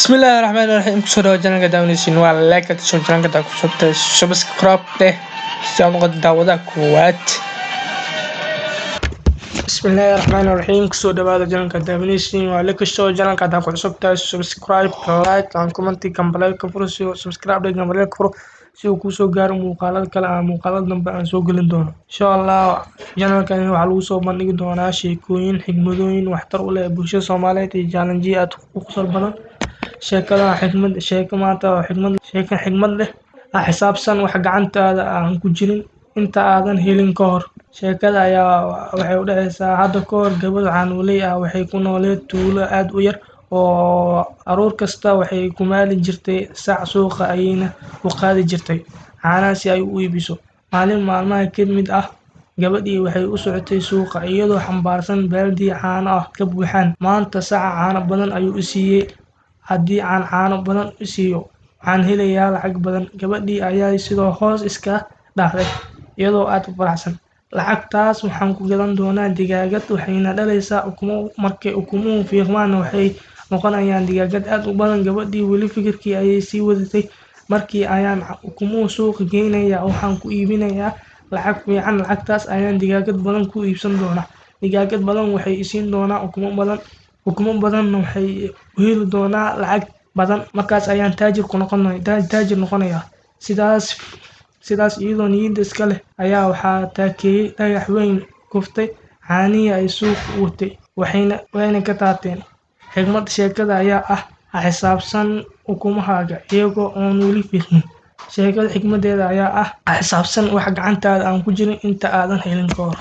بسم الله الرحمن الرحيم كسر وجهنا قدامنا waa like tasoo jiran ka ku shubtay subscribe si aad uga daawada kuwaad بسم الله الرحمن الرحيم كسر دبادة جنك قدامنا waa like tasoo jiran ka ku shubtay subscribe like and comment kambalay ka furo subscribe kambalay ka furo si uu ku soo gaaro muuqaalada kale ama muuqaalada dambe aan soo gelin doono insha Allah channelkan waxa lagu soo bandhigi doonaa sheekooyin xigmadooyin waxtar u leh bulshada Soomaaliyeed iyo challenge aad u qosol badan sheekada xigmad leh xisaabsan wax gacantada aan ku jirin inta aadan helin ka hor sheekada ayaa waxay u dhacaysaa hadda ka hor gabadh caanuley ah waxay ku nooleed tuulo aad u yar oo aroor kasta waxay ku maalin jirtay sac suuqa ayayna u qaadi jirtay caanaha si ay u iibiso maalin maalmaha ka mid ah gabadhii waxay u socotay suuqa iyadoo xambaarsan baaldi caano ah ka buuxaan maanta saca caano badan ayuu u siiyay haddii aan caano badan u siiyo waxaan helayaa lacag badan gabadhii ayaa sidoo hoos iska dhaafay iyadoo aad u faraxsan lacagtaas waxaan ku gadan doonaa digaagad waxayna dhalaysaa ukumo markay ukumuhu fiiqmaan waxay noqonayaan digaagad aad u badan gabadhii weli fikirkii ayay sii wadatay markii ayaan ukumuhu suuqa geynayaa waxaan ku iibinayaa lacag fiican lacagtaas ayaan digaagad badan ku iibsan doonaa digaagad badan waxay isiin doonaa ukumo badan waxay heli doonaa lacag badan markaas ayaan taajir noqonayaa sidaas iyadoo niyadda iska leh ayaa waxaa taakeeyay dhagax weyn kuftay caanihii ay suuq watay wayna ka taateen xigmadda sheekada ayaa ah ha xisaabsan ukumahaaga iyagoo aan weli fiiqmin sheekada xigmadeeda ayaa ah ha xisaabsan wax gacantaada aan ku jirin inta aadan helin ka hor